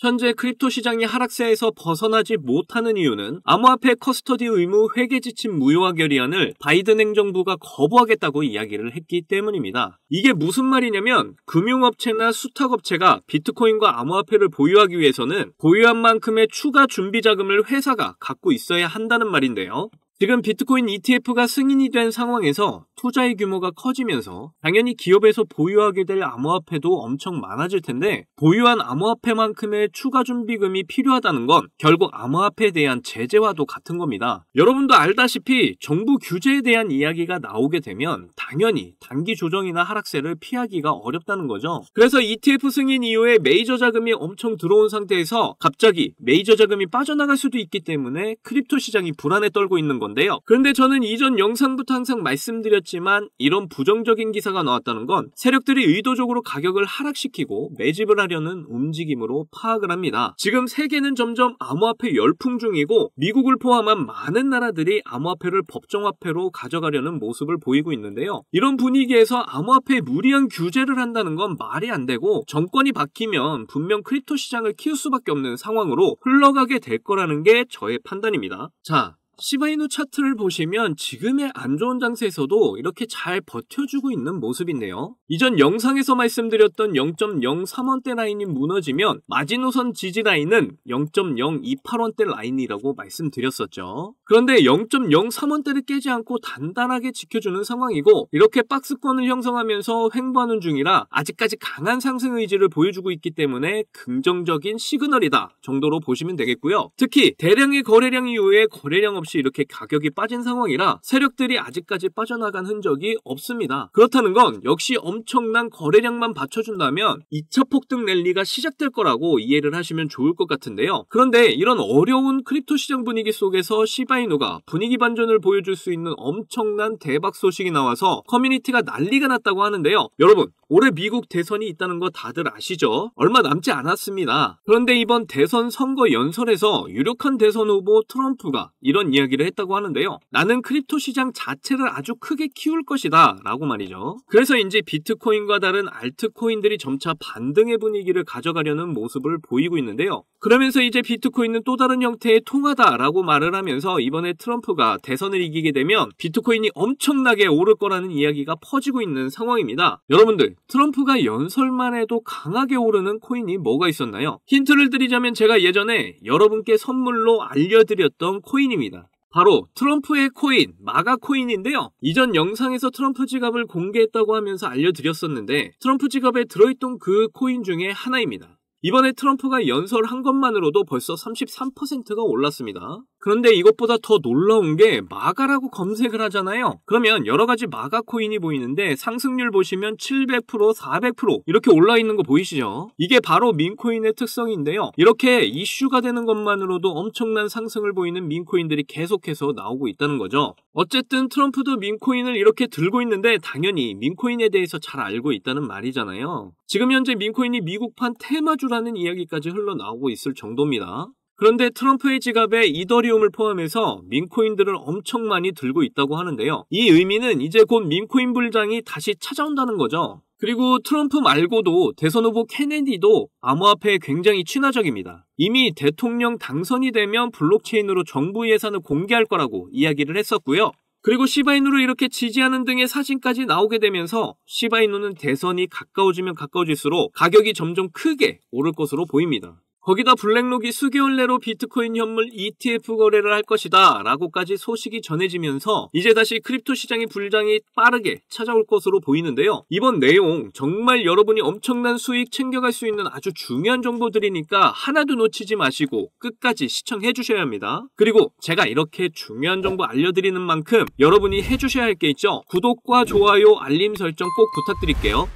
현재 크립토 시장이 하락세에서 벗어나지 못하는 이유는 암호화폐 커스터디 의무 회계 지침 무효화 결의안을 바이든 행정부가 거부하겠다고 이야기를 했기 때문입니다. 이게 무슨 말이냐면 금융업체나 수탁업체가 비트코인과 암호화폐를 보유하기 위해서는 보유한 만큼의 추가 준비 자금을 회사가 갖고 있어야 한다는 말인데요. 지금 비트코인 ETF가 승인이 된 상황에서 투자의 규모가 커지면서 당연히 기업에서 보유하게 될 암호화폐도 엄청 많아질 텐데 보유한 암호화폐만큼의 추가 준비금이 필요하다는 건 결국 암호화폐에 대한 제재와도 같은 겁니다. 여러분도 알다시피 정부 규제에 대한 이야기가 나오게 되면 당연히 단기 조정이나 하락세를 피하기가 어렵다는 거죠. 그래서 ETF 승인 이후에 메이저 자금이 엄청 들어온 상태에서 갑자기 메이저 자금이 빠져나갈 수도 있기 때문에 크립토 시장이 불안에 떨고 있는 건데요. 그런데 저는 이전 영상부터 항상 말씀드렸지만 이런 부정적인 기사가 나왔다는 건 세력들이 의도적으로 가격을 하락시키고 매집을 하려는 움직임으로 파악을 합니다. 지금 세계는 점점 암호화폐 열풍 중이고 미국을 포함한 많은 나라들이 암호화폐를 법정화폐로 가져가려는 모습을 보이고 있는데요. 이런 분위기에서 암호화폐에 무리한 규제를 한다는 건 말이 안 되고 정권이 바뀌면 분명 크립토 시장을 키울 수밖에 없는 상황으로 흘러가게 될 거라는 게 저의 판단입니다. 자, 시바이누 차트를 보시면 지금의 안 좋은 장세에서도 이렇게 잘 버텨주고 있는 모습인데요. 이전 영상에서 말씀드렸던 0.03원대 라인이 무너지면 마지노선 지지 라인은 0.028원대 라인이라고 말씀드렸었죠. 그런데 0.03원대를 깨지 않고 단단하게 지켜주는 상황이고 이렇게 박스권을 형성하면서 횡보하는 중이라 아직까지 강한 상승 의지를 보여주고 있기 때문에 긍정적인 시그널이다 정도로 보시면 되겠고요. 특히 대량의 거래량 이후에 거래량 없이 이렇게 가격이 빠진 상황이라 세력들이 아직까지 빠져나간 흔적이 없습니다. 그렇다는 건 역시 엄청난 거래량만 받쳐준다면 2차 폭등 랠리가 시작될 거라고 이해를 하시면 좋을 것 같은데요. 그런데 이런 어려운 크립토 시장 분위기 속에서 시바이누가 분위기 반전을 보여줄 수 있는 엄청난 대박 소식이 나와서 커뮤니티가 난리가 났다고 하는데요. 여러분, 올해 미국 대선이 있다는 거 다들 아시죠? 얼마 남지 않았습니다. 그런데 이번 대선 선거 연설에서 유력한 대선 후보 트럼프가 이런 이야기를 했다고 하는데요. 나는 크립토 시장 자체를 아주 크게 키울 것이다 라고 말이죠. 그래서인지 비트코인과 다른 알트코인들이 점차 반등의 분위기를 가져가려는 모습을 보이고 있는데요. 그러면서 이제 비트코인은 또 다른 형태의 통화다라고 말을 하면서 이번에 트럼프가 대선을 이기게 되면 비트코인이 엄청나게 오를 거라는 이야기가 퍼지고 있는 상황입니다. 여러분들, 트럼프가 연설만 해도 강하게 오르는 코인이 뭐가 있었나요? 힌트를 드리자면 제가 예전에 여러분께 선물로 알려드렸던 코인입니다. 바로 트럼프의 코인, 마가 코인인데요. 이전 영상에서 트럼프 지갑을 공개했다고 하면서 알려드렸었는데 트럼프 지갑에 들어있던 그 코인 중에 하나입니다. 이번에 트럼프가 연설한 것만으로도 벌써 33%가 올랐습니다. 그런데 이것보다 더 놀라운 게 마가라고 검색을 하잖아요. 그러면 여러가지 마가 코인이 보이는데 상승률 보시면 700%, 400% 이렇게 올라있는 거 보이시죠? 이게 바로 민코인의 특성인데요. 이렇게 이슈가 되는 것만으로도 엄청난 상승을 보이는 민코인들이 계속해서 나오고 있다는 거죠. 어쨌든 트럼프도 민코인을 이렇게 들고 있는데 당연히 민코인에 대해서 잘 알고 있다는 말이잖아요. 지금 현재 민코인이 미국판 테마주라는 이야기까지 흘러나오고 있을 정도입니다. 그런데 트럼프의 지갑에 이더리움을 포함해서 민코인들을 엄청 많이 들고 있다고 하는데요. 이 의미는 이제 곧 민코인 불장이 다시 찾아온다는 거죠. 그리고 트럼프 말고도 대선 후보 케네디도 암호화폐에 굉장히 친화적입니다. 이미 대통령 당선이 되면 블록체인으로 정부 예산을 공개할 거라고 이야기를 했었고요. 그리고 시바이누를 이렇게 지지하는 등의 사진까지 나오게 되면서 시바이누는 대선이 가까워지면 가까워질수록 가격이 점점 크게 오를 것으로 보입니다. 거기다 블랙록이 수개월 내로 비트코인 현물 ETF 거래를 할 것이다 라고까지 소식이 전해지면서 이제 다시 크립토 시장의 불장이 빠르게 찾아올 것으로 보이는데요. 이번 내용 정말 여러분이 엄청난 수익 챙겨갈 수 있는 아주 중요한 정보들이니까 하나도 놓치지 마시고 끝까지 시청해 주셔야 합니다. 그리고 제가 이렇게 중요한 정보 알려드리는 만큼 여러분이 해주셔야 할 게 있죠. 구독과 좋아요, 알림 설정 꼭 부탁드릴게요.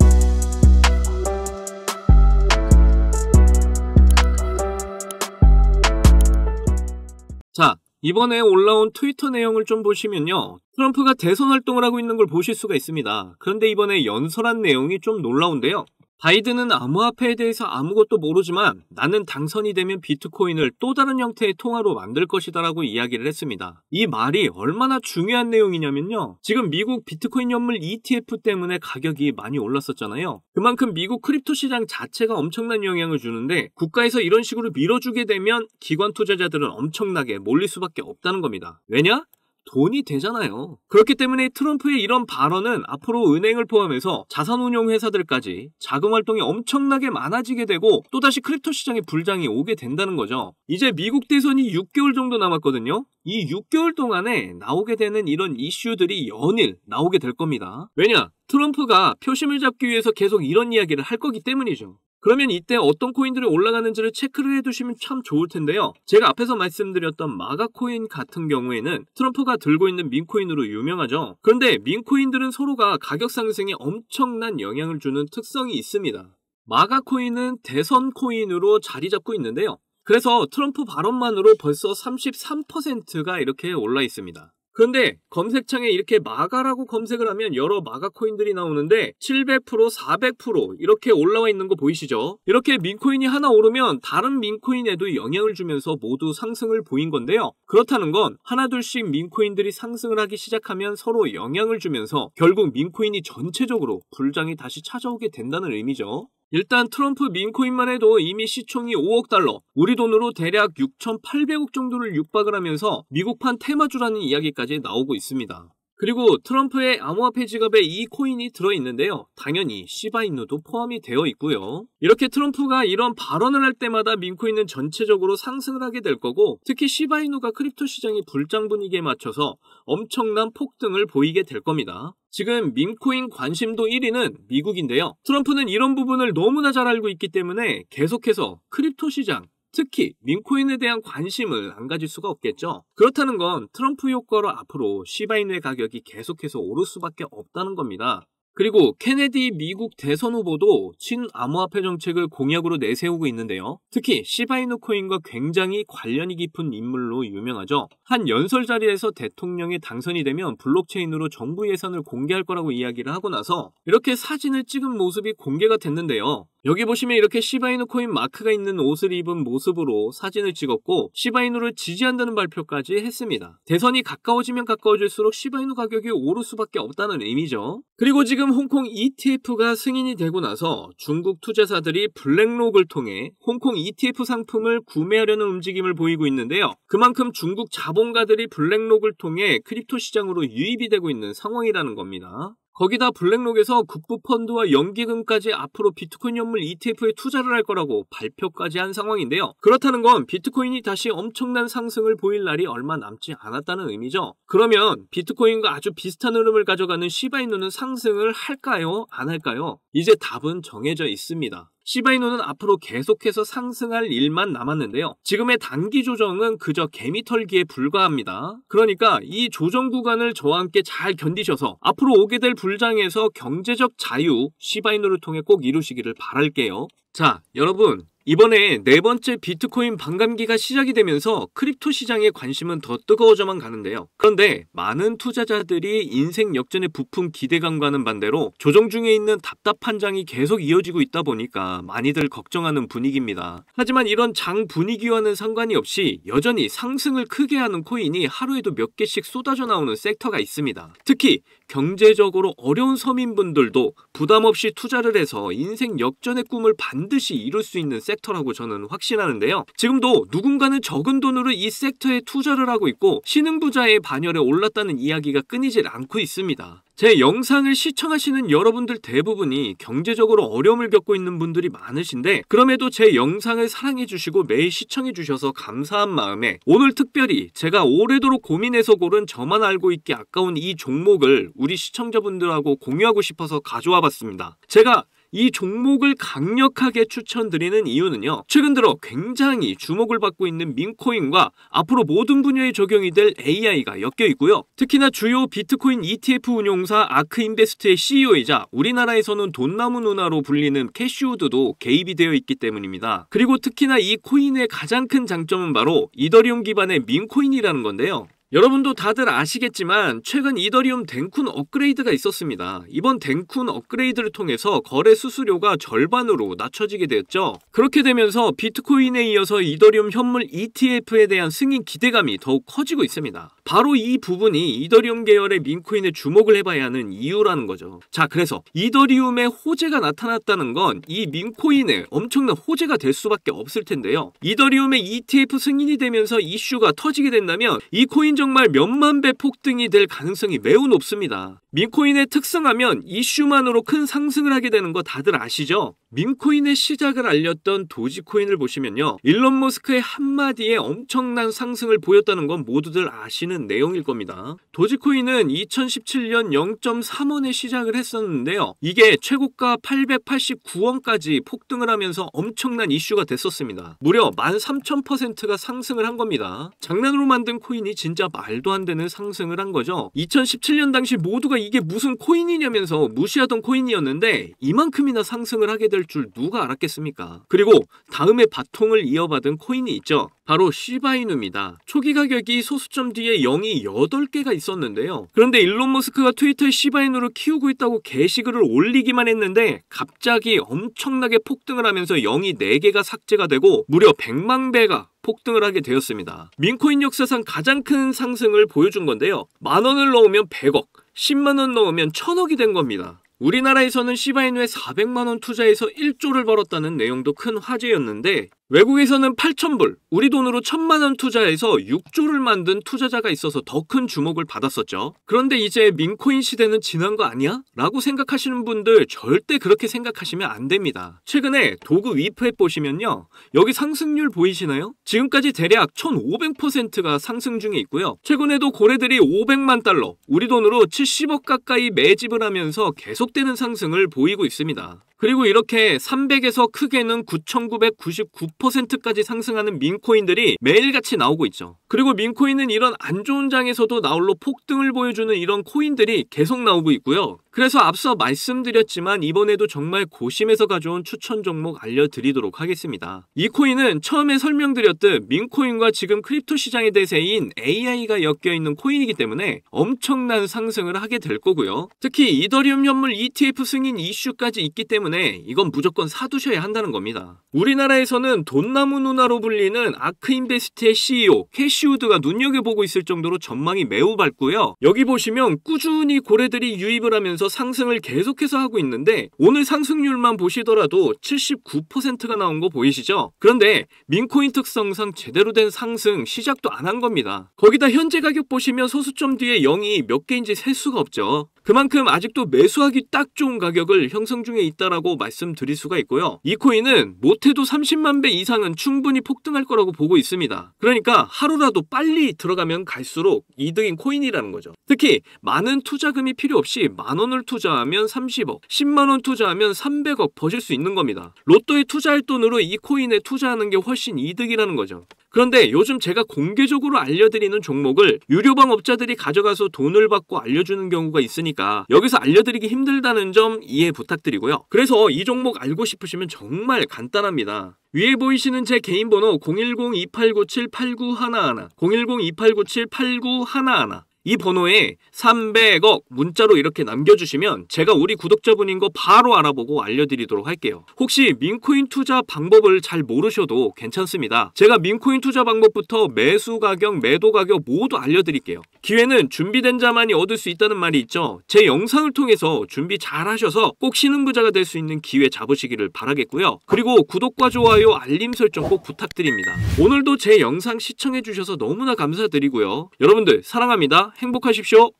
자, 이번에 올라온 트위터 내용을 좀 보시면요. 트럼프가 대선 활동을 하고 있는 걸 보실 수가 있습니다. 그런데 이번에 연설한 내용이 좀 놀라운데요. 바이든은 암호화폐에 대해서 아무것도 모르지만 나는 당선이 되면 비트코인을 또 다른 형태의 통화로 만들 것이다라고 이야기를 했습니다. 이 말이 얼마나 중요한 내용이냐면요. 지금 미국 비트코인 연물 ETF 때문에 가격이 많이 올랐었잖아요. 그만큼 미국 크립토 시장 자체가 엄청난 영향을 주는데 국가에서 이런 식으로 밀어주게 되면 기관 투자자들은 엄청나게 몰릴 수밖에 없다는 겁니다. 왜냐? 돈이 되잖아요. 그렇기 때문에 트럼프의 이런 발언은 앞으로 은행을 포함해서 자산운용 회사들까지 자금 활동이 엄청나게 많아지게 되고 또다시 크립토 시장에 불장이 오게 된다는 거죠. 이제 미국 대선이 6개월 정도 남았거든요. 이 6개월 동안에 나오게 되는 이런 이슈들이 연일 나오게 될 겁니다. 왜냐? 트럼프가 표심을 잡기 위해서 계속 이런 이야기를 할 거기 때문이죠. 그러면 이때 어떤 코인들이 올라가는지를 체크를 해두시면 참 좋을 텐데요. 제가 앞에서 말씀드렸던 마가코인 같은 경우에는 트럼프가 들고 있는 민코인으로 유명하죠. 그런데 민코인들은 서로가 가격 상승에 엄청난 영향을 주는 특성이 있습니다. 마가코인은 대선 코인으로 자리 잡고 있는데요. 그래서 트럼프 발언만으로 벌써 33%가 이렇게 올라 있습니다. 그런데 검색창에 이렇게 마가라고 검색을 하면 여러 마가 코인들이 나오는데 700%, 400% 이렇게 올라와 있는 거 보이시죠? 이렇게 민코인이 하나 오르면 다른 민코인에도 영향을 주면서 모두 상승을 보인 건데요. 그렇다는 건 하나둘씩 민코인들이 상승을 하기 시작하면 서로 영향을 주면서 결국 민코인이 전체적으로 불장이 다시 찾아오게 된다는 의미죠. 일단 트럼프 민코인만 해도 이미 시총이 5억 달러, 우리 돈으로 대략 6,800억 정도를 육박을 하면서 미국판 테마주라는 이야기까지 나오고 있습니다. 그리고 트럼프의 암호화폐 지갑에 이 코인이 들어있는데요. 당연히 시바이누도 포함이 되어 있고요. 이렇게 트럼프가 이런 발언을 할 때마다 민코인은 전체적으로 상승을 하게 될 거고 특히 시바이누가 크립토 시장의 불장 분위기에 맞춰서 엄청난 폭등을 보이게 될 겁니다. 지금 민코인 관심도 1위는 미국인데요. 트럼프는 이런 부분을 너무나 잘 알고 있기 때문에 계속해서 크립토 시장, 특히 민코인에 대한 관심을 안 가질 수가 없겠죠. 그렇다는 건 트럼프 효과로 앞으로 시바이누의 가격이 계속해서 오를 수밖에 없다는 겁니다. 그리고 케네디 미국 대선 후보도 친암호화폐 정책을 공약으로 내세우고 있는데요. 특히 시바이누 코인과 굉장히 관련이 깊은 인물로 유명하죠. 한 연설 자리에서 대통령이 당선이 되면 블록체인으로 정부 예산을 공개할 거라고 이야기를 하고 나서 이렇게 사진을 찍은 모습이 공개가 됐는데요. 여기 보시면 이렇게 시바이누 코인 마크가 있는 옷을 입은 모습으로 사진을 찍었고 시바이누를 지지한다는 발표까지 했습니다. 대선이 가까워지면 가까워질수록 시바이누 가격이 오를 수밖에 없다는 의미죠. 그리고 지금 홍콩 ETF가 승인이 되고 나서 중국 투자사들이 블랙록을 통해 홍콩 ETF 상품을 구매하려는 움직임을 보이고 있는데요. 그만큼 중국 자본가들이 블랙록을 통해 크립토 시장으로 유입이 되고 있는 상황이라는 겁니다. 거기다 블랙록에서 국부펀드와 연기금까지 앞으로 비트코인 연물 ETF에 투자를 할 거라고 발표까지 한 상황인데요. 그렇다는 건 비트코인이 다시 엄청난 상승을 보일 날이 얼마 남지 않았다는 의미죠. 그러면 비트코인과 아주 비슷한 흐름을 가져가는 시바이누는 상승을 할까요? 안 할까요? 이제 답은 정해져 있습니다. 시바이누는 앞으로 계속해서 상승할 일만 남았는데요. 지금의 단기 조정은 그저 개미털기에 불과합니다. 그러니까 이 조정 구간을 저와 함께 잘 견디셔서 앞으로 오게 될 불장에서 경제적 자유, 시바이누를 통해 꼭 이루시기를 바랄게요. 자, 여러분. 이번에 네 번째 비트코인 반감기가 시작이 되면서 크립토 시장의 관심은 더 뜨거워져만 가는데요. 그런데 많은 투자자들이 인생 역전의 부품 기대감과는 반대로 조정 중에 있는 답답한 장이 계속 이어지고 있다 보니까 많이들 걱정하는 분위기입니다. 하지만 이런 장 분위기와는 상관이 없이 여전히 상승을 크게 하는 코인이 하루에도 몇 개씩 쏟아져 나오는 섹터가 있습니다. 특히 경제적으로 어려운 서민분들도 부담 없이 투자를 해서 인생 역전의 꿈을 반드시 이룰 수 있는 섹터라고 저는 확신하는데요. 지금도 누군가는 적은 돈으로 이 섹터에 투자를 하고 있고 신흥부자의 반열에 올랐다는 이야기가 끊이질 않고 있습니다. 제 영상을 시청하시는 여러분들 대부분이 경제적으로 어려움을 겪고 있는 분들이 많으신데 그럼에도 제 영상을 사랑해주시고 매일 시청해주셔서 감사한 마음에 오늘 특별히 제가 오래도록 고민해서 고른 저만 알고 있기 아까운 이 종목을 우리 시청자분들하고 공유하고 싶어서 가져와 봤습니다. 제가 이 종목을 강력하게 추천드리는 이유는요. 최근 들어 굉장히 주목을 받고 있는 민코인과 앞으로 모든 분야에 적용이 될 AI가 엮여 있고요. 특히나 주요 비트코인 ETF 운용사 아크인베스트의 CEO이자 우리나라에서는 돈나무 누나로 불리는 캐시우드도 개입이 되어 있기 때문입니다. 그리고 특히나 이 코인의 가장 큰 장점은 바로 이더리움 기반의 민코인이라는 건데요. 여러분도 다들 아시겠지만 최근 이더리움 댕쿤 업그레이드가 있었습니다. 이번 댕쿤 업그레이드를 통해서 거래 수수료가 절반으로 낮춰지게 되었죠. 그렇게 되면서 비트코인에 이어서 이더리움 현물 ETF에 대한 승인 기대감이 더욱 커지고 있습니다. 바로 이 부분이 이더리움 계열의 민코인에 주목을 해봐야 하는 이유라는 거죠. 자, 그래서 이더리움에 호재가 나타났다는 건 이 민코인에 엄청난 호재가 될 수밖에 없을 텐데요. 이더리움의 ETF 승인이 되면서 이슈가 터지게 된다면 이 코인 정말 몇만 배 폭등이 될 가능성이 매우 높습니다. 민코인의 특성하면 이슈만으로 큰 상승을 하게 되는 거 다들 아시죠? 민코인의 시작을 알렸던 도지코인을 보시면요, 일론 머스크의 한마디에 엄청난 상승을 보였다는 건 모두들 아시는 내용일 겁니다. 도지코인은 2017년 0.3원에 시작을 했었는데요, 이게 최고가 889원까지 폭등을 하면서 엄청난 이슈가 됐었습니다. 무려 13,000%가 상승을 한 겁니다. 장난으로 만든 코인이 진짜 말도 안 되는 상승을 한 거죠. 2017년 당시 모두가 이게 무슨 코인이냐면서 무시하던 코인이었는데 이만큼이나 상승을 하게 될 줄 누가 알았겠습니까? 그리고 다음에 바통을 이어받은 코인이 있죠. 바로 시바이누입니다. 초기 가격이 소수점 뒤에 0이 8개가 있었는데요. 그런데 일론 머스크가 트위터에 시바이누를 키우고 있다고 게시글을 올리기만 했는데 갑자기 엄청나게 폭등을 하면서 0이 4개가 삭제가 되고 무려 100만 배가 폭등을 하게 되었습니다. 민코인 역사상 가장 큰 상승을 보여준 건데요. 10,000원을 넣으면 100억, 10만원 넣으면 1000억이 된 겁니다. 우리나라에서는 시바이누에 400만원 투자해서 1조를 벌었다는 내용도 큰 화제였는데 외국에서는 8,000불, 우리 돈으로 1,000만원 투자해서 6조를 만든 투자자가 있어서 더 큰 주목을 받았었죠. 그런데 이제 민코인 시대는 지난 거 아니야? 라고 생각하시는 분들 절대 그렇게 생각하시면 안 됩니다. 최근에 도구 위프앱 보시면요, 여기 상승률 보이시나요? 지금까지 대략 1,500%가 상승 중에 있고요. 최근에도 고래들이 500만 달러, 우리 돈으로 70억 가까이 매집을 하면서 계속되는 상승을 보이고 있습니다. 그리고 이렇게 300에서 크게는 9,999%까지 상승하는 민코인들이 매일같이 나오고 있죠. 그리고 민코인은 이런 안 좋은 장에서도 나홀로 폭등을 보여주는 이런 코인들이 계속 나오고 있고요. 그래서 앞서 말씀드렸지만 이번에도 정말 고심해서 가져온 추천 종목 알려드리도록 하겠습니다. 이 코인은 처음에 설명드렸듯 민코인과 지금 크립토 시장의 대세인 AI가 엮여있는 코인이기 때문에 엄청난 상승을 하게 될 거고요. 특히 이더리움 현물 ETF 승인 이슈까지 있기 때문에 이건 무조건 사두셔야 한다는 겁니다. 우리나라에서는 돈나무 누나로 불리는 아크인베스트의 CEO 캐시우드가 눈여겨보고 있을 정도로 전망이 매우 밝고요. 여기 보시면 꾸준히 고래들이 유입을 하면서 상승을 계속해서 하고 있는데 오늘 상승률만 보시더라도 79%가 나온 거 보이시죠? 그런데 민코인 특성상 제대로 된 상승 시작도 안 한 겁니다. 거기다 현재 가격 보시면 소수점 뒤에 0이 몇 개인지 셀 수가 없죠. 그만큼 아직도 매수하기 딱 좋은 가격을 형성 중에 있다라고 말씀드릴 수가 있고요. 이 코인은 못해도 30만 배 이상은 충분히 폭등할 거라고 보고 있습니다. 그러니까 하루라도 빨리 들어가면 갈수록 이득인 코인이라는 거죠. 특히 많은 투자금이 필요 없이 10,000원을 투자하면 30억, 10만원 투자하면 300억 버실 수 있는 겁니다. 로또에 투자할 돈으로 이 코인에 투자하는 게 훨씬 이득이라는 거죠. 그런데 요즘 제가 공개적으로 알려드리는 종목을 유료방 업자들이 가져가서 돈을 받고 알려주는 경우가 있으니까 여기서 알려드리기 힘들다는 점 이해 부탁드리고요. 그래서 이 종목 알고 싶으시면 정말 간단합니다. 위에 보이시는 제 개인 번호 010-2897-8911, 010-2897-8911, 이 번호에 300억 문자로 이렇게 남겨주시면 제가 우리 구독자분인 거 바로 알아보고 알려드리도록 할게요. 혹시 민코인 투자 방법을 잘 모르셔도 괜찮습니다. 제가 민코인 투자 방법부터 매수 가격, 매도 가격 모두 알려드릴게요. 기회는 준비된 자만이 얻을 수 있다는 말이 있죠. 제 영상을 통해서 준비 잘 하셔서 꼭 신흥부자가 될 수 있는 기회 잡으시기를 바라겠고요. 그리고 구독과 좋아요, 알림 설정 꼭 부탁드립니다. 오늘도 제 영상 시청해주셔서 너무나 감사드리고요. 여러분들 사랑합니다. 행복하십시오.